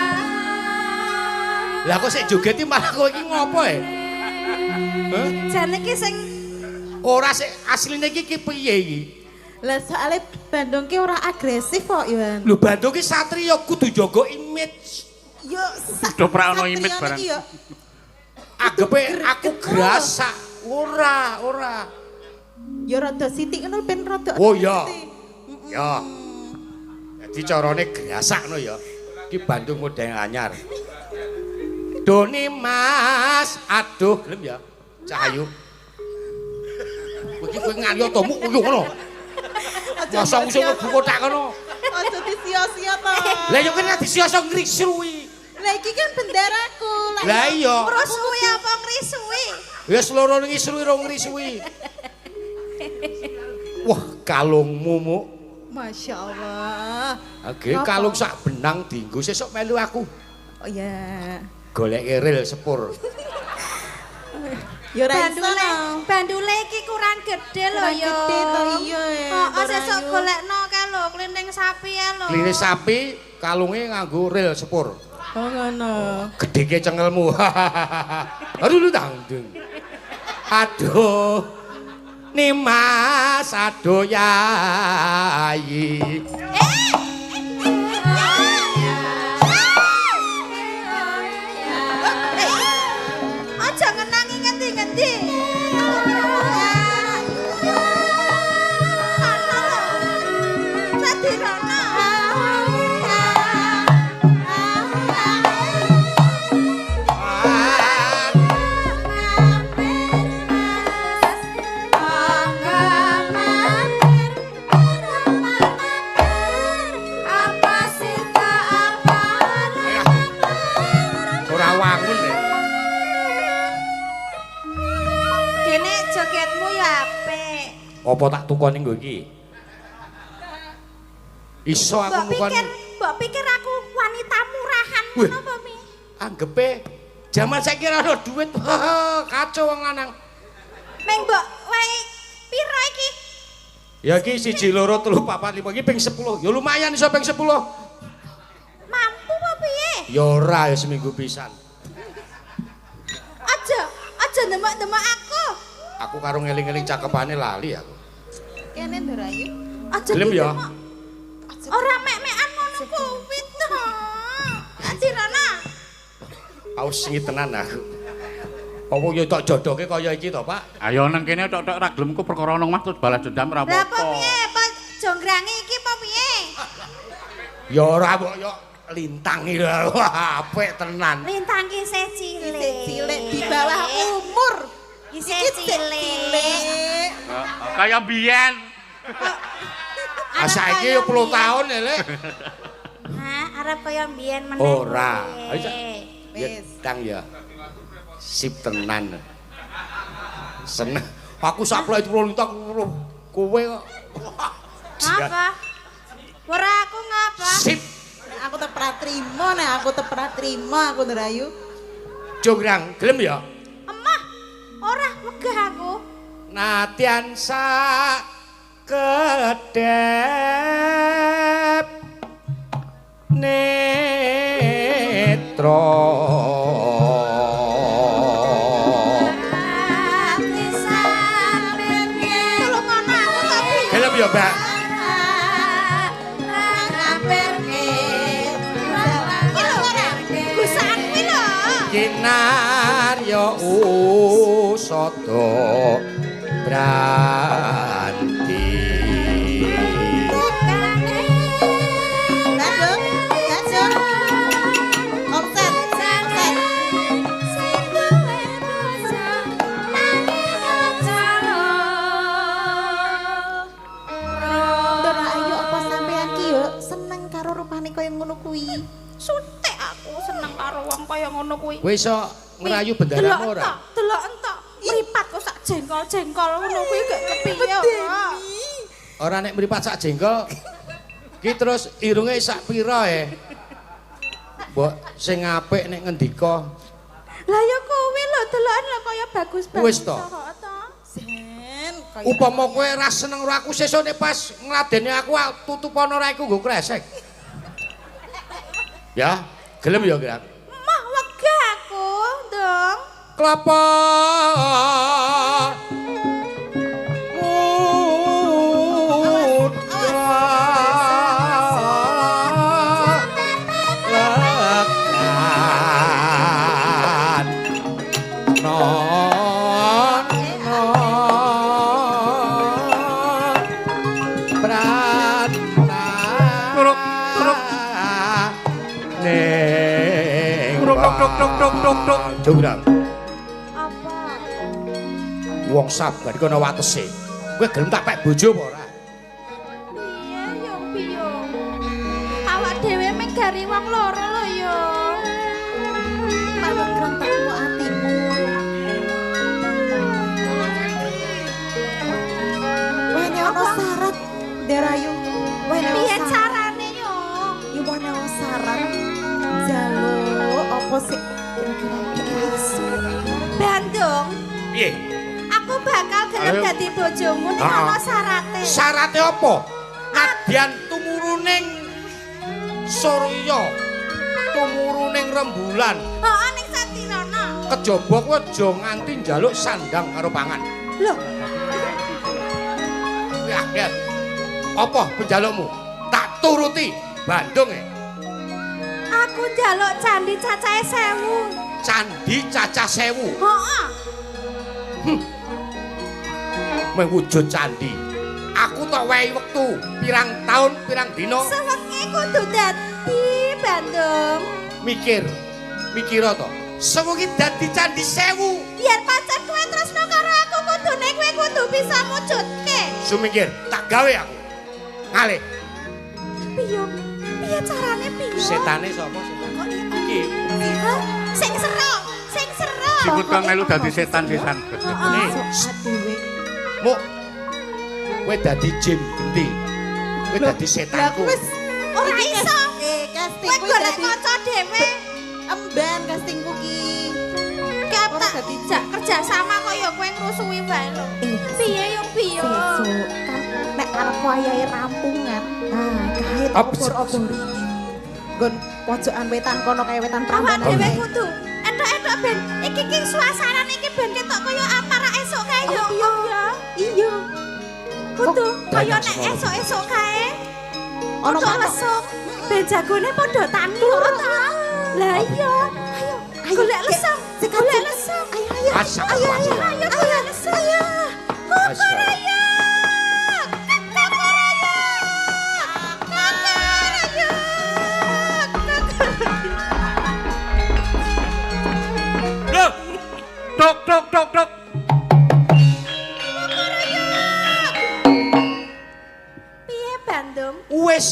lah kok sik joget iki malah kowe iki ngopo e Jane ki sing ora sik asline iki piye iki Lah soalnya Bandung ki ora agresif kok Yohan. lho Bandung ki satriya kudu jaga image yo Udah pra ono imit barang. agepe aku grasak ora Ya rada sithik ngono ben rada. oh ya ya jadi carane grasak no ya iki Bandung model anyar Doni Mas aduh gelem ya Cahayu kowe iki kowe ngalih tomu ngono Mosok usung mlebu kotak kono. Aja disia-sia to. Lah yo kene disia-sia ngrisui. Lah iki kan benderaku. Lah iya. Ngrusui apa ngrisui? Wis loro ngisrui ro ngrisui. Wah, kalungmu mu. Masya Allah. Oke, kalung sak benang dienggo sesuk melu aku. Oh iya. Golek ril sepur. Ya ora iso. Bandule iki kurang gede lho Kurang ya. gede to iya. Heeh, sesuk golekno kae lho klinting sapi ya lho. Klinis sapi kalunge nganggo ril sepur. Oh ngono. Gedhe cengelmu. Aduh tangdung. Aduh. Nimas aduh yayi. Aja ngenangi ngendi-ngendi. Sadirana. Ora wangun nek. Kene jogetmu ya apik. Apa tak tukoni nggo iki? Iso aku tukoni. Mbok pikir aku wanita murahan Wih. napa Mi? Anggepe jaman saiki ora ana duit. Kacau wong lanang. Meng mbok wae pira iki? Ya iki 1 2 3 4 5 iki ping 10. Ya lumayan iso ping 10. Mampu apa piye? Ya ora ya seminggu pisan. Aja ndemek-ndemek aku. Aku karo ngeling-eling cakepane lali aku. Kene Ndorayu. Aja Gelem ya? ndemek. Ora mek-mekan ngono kuwi to. Adirana. Aus sing tenan aku. Apa yo tok jodoke kaya iki to, Pak? Ayo nang kene tok-tok ra gelem ku perkara nang maksud balas dendam ora Lah apa apa-apa. piye? Apa jonggrange iki apa piye? Ya ora mbok yo lintangi lho. Wah, apik tenan. Lintang ki isih cilik. Isih cilik di bawah umur. Isih Iki cilik. Kaya biyen. Ah saiki yo 10 taun ya, Lek. Hah, arep kaya mbiyen meneh. Ora. kuwi. Ayo, ya tang ya. Sip tenan. Seneng. Aku saplai 10 lintang kowe kok. Ngapa? Ora aku ngapa? Sip. Aku tep ora trimo nek aku tep ora trimo aku Ndorayu. Jograng, gelem ya? Emah, ora megah aku. Nadyan sak kedep netra Ati sampeyan tolong ana aku tapi. gelem ya Mbak kinar ya usada branti Gadung, gadung. Omset, omset. Ndorayu apa sampean ki yo seneng karo rupane kaya ngono kuwi. Sutek aku seneng karo wong kaya ngono kuwi. kowe iso ngrayu bendaramu ora Delok entok. Mripat kok sak jengkol-jengkol ngono kuwi gak kepiye ora. ora nek mripat sak jengkol ki terus irunge sak pira mbok sing apik nek ngendika Lah ya kuwi lho deloken lho kaya bagus banget. Wis to. Sen, kaya upama kowe ra seneng karo aku sesuk nek pas ngladeni aku tutupana ora iku nggo kresek ya gelem ya Grak Mah wegah aku, Dong. klapa Jograng Apa? wong sabar kono watese kowe gelem tak pek bojo apa ora negari wong loro lho yo. Malah grantakmu atimu. Wene ono syarat, Derayu. Wene Piye carane yo? Yo wene ono syarat. Jaluk apa sih? Bandung. Piye? Aku bakal gelem Ayo. dadi bojomu ning Ah. ana syarate. Syarate apa? Nadyan tumuruning Surya. Tumuruning rembulan. Heeh ning Satirana. Kejaba kuwi aja nganti njaluk sandang karo pangan. Lho, Ya. Apa penjalukmu? Tak turuti. Bandung aku njaluk candi cacahe 1000. Candi Cacah Sewu. Heeh. Mewujud candi. Aku tak wehi wektu pirang taun, pirang dina Sewengi kudu dadi Bandung. mikir. Mikira to. Sewengi dadi candi 1000. Biar pancen kowe tresno karo aku kudune kowe kudu bisa mujudke. Sumikir, tak gawe aku. Ngalih. Piye? Piye carane piye? Setane sapa setan? Kok Iki. Hah? Sing sero, sing sero. Sikut kang melu dadi setan-setan. Nih, Adewe. Muk. Kowe dadi jin genti. Kowe dadi setanku. Wis Ora iso. casting Kowe kuwi golek dadi kanca dhewe. emban castingku ki. Kata Ora dadi jak kerja sama kaya kowe ngrusuhi wae lho. Piye yo piye? Sesuk kan nek arep wayahe rampungan. Nah, kae Apa? obor-obori. Nggon pojokan wetan kono kae wetan Awak Prambanan. dhewe kae. kudu entuk-entuk ben iki suasana iki ben ketok kaya amarah esuk kae yo. Iya. Iya. Kudu kaya banyak nek sekolah. esuk-esuk kae. Ono Ono patok. lesung. Ben jagone padha tani lho ta. Lah iya. Ayo. Golek lesung. Golek lesung. Ayo. Asap. Ayo golek lesung. Ayo. Kukuraya. Loh. Tok tok tok tok. Piye Bandung? Wis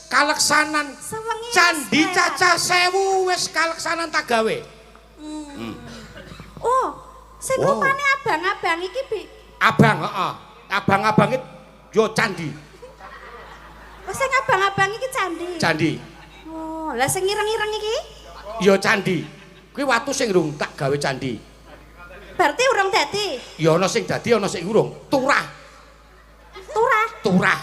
kaleksanan. Sewengi Candi wis Cacah Sewu wis kaleksanan tak gawe. Oh, sing Wow. rupane abang-abang iki Abang, heeh. Abang-abang yo candi. Oh, sing abang-abang iki candi. Candi. Oh, lah sing ireng-ireng iki? Yo candi. Kuwi watu sing urung tak gawe candi. Berarti urung dadi. Ya ana sing dadi ana sing urung. Turah, Turah. turah.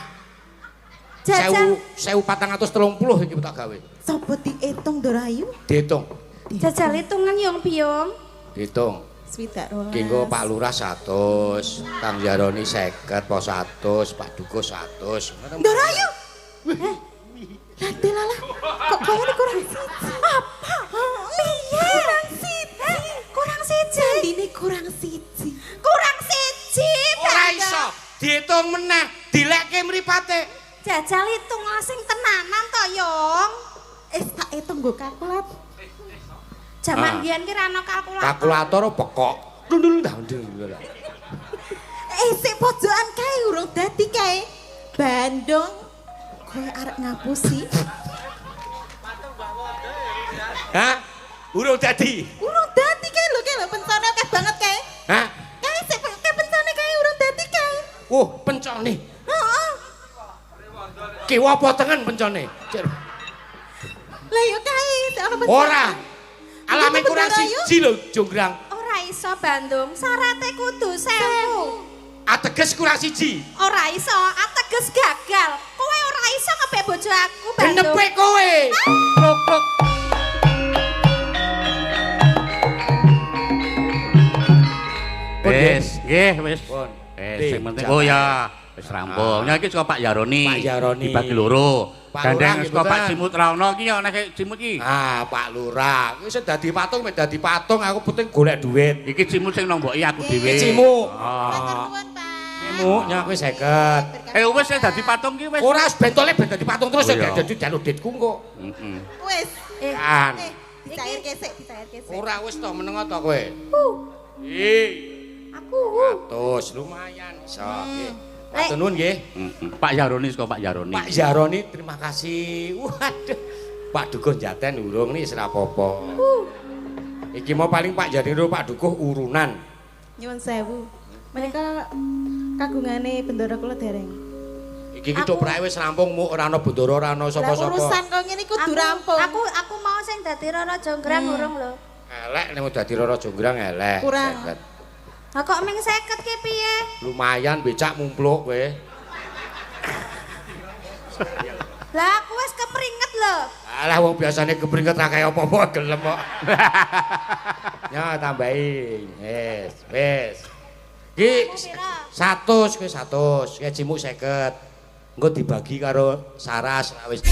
Jajan 1430 iki tak gawe. Sopo diitung Dorayu? Diitung. jajal hitungan yung Biong. Diitung. Swidak rolas. Kengko Pak Lurah 100, Kang Yaroni 50, Pos 100, Pak Dukus 100. Dorayu. Lala, kok kayaknya kurang siji? Apa? Piye? Kurang siji. Kurang siji. Candine kurang siji. Kurang siji. Ora Bandung. iso. Diitung meneh, dilekke mripate. Jajal hitung sing tenanan to, Yong. Tak hitung nggo kalkulat. Jaman Ah. biyen ki ra ana kalkulator. Kalkulator pekok. Dundul dundul. Sik pojokan kae urung dadi kae. Bandung kowe arek ngapusi. Hah? Urung dadi. Urung dadi kae lho pencane akeh banget kae. Hah? Kae sik pencane kae urung dadi kae. Pencone. Heeh. Kiwa apa tengen pencone? Cek. Lah yo kae sik ana pencane. Ora. Alame Bener, kurang bener, ayo. siji lho, Jonggrang. Ora iso Bandung, syaraté kudu 1000. Ateges kurang siji. Ora iso, ateges gagal. Kowe ora iso ngepek bojo aku, Bandung. Genepe kowe. Tok tok. Wis, nggih wis. Pun. Sing penting oh ya wis rampung. Ya iki saka Pak Yaroni. Pak Yaroni. Dibagi loro. Pak Gandeng Lurah, saka Pak gitu, Cimut Raono iki ya nek Cimut iki. Ah, Pak Lurah. Wis dadi patung, mek dadi patung aku penting golek duit. Iki Cimut sing nomboki aku dhewe. Cimut. Oh. Nuwun, Pak. Cimut nyak wis 50. Wis sing dadi patung ki wis. Ora wis bentole ben dadi patung terus Oh, ya iya. dadi jalur ditku engko. Heeh. Wis. Kan. Dicairke sik, dicairke sik. Ora wis to meneng to kowe. Aku. 100 lumayan iso. Nggih. Lek- Matur nuwun nggih. Pak Yaroni saka Pak Yaroni. Pak Yaroni terima kasih. Waduh. Pak Dukuh jaten urung nih ora apa-apa. Iki mau paling Pak Jani karo Pak Dukuh urunan. Nyuwun sewu. Menika kagungane bendara kula dereng. Iki coprake wis rampung mu ora ana bendara ora ana Lah sapa-sapa. urusan kok ngene kudu rampung. Aku mau sing dadi Rara Jonggrang urung lho. Elek nek dadi Rara Jonggrang elek. Kurang. Lah kok ming 50 ki piye? Lumayan becak mumpluk kowe. Lah aku wis kepringet lho. Alah wong biasane kepringet ra kaya apa-apa gelem kok. Ya tambahi. Wis. Ki 100 kowe 100, gajimu 50. Engko dibagi karo Saras wis.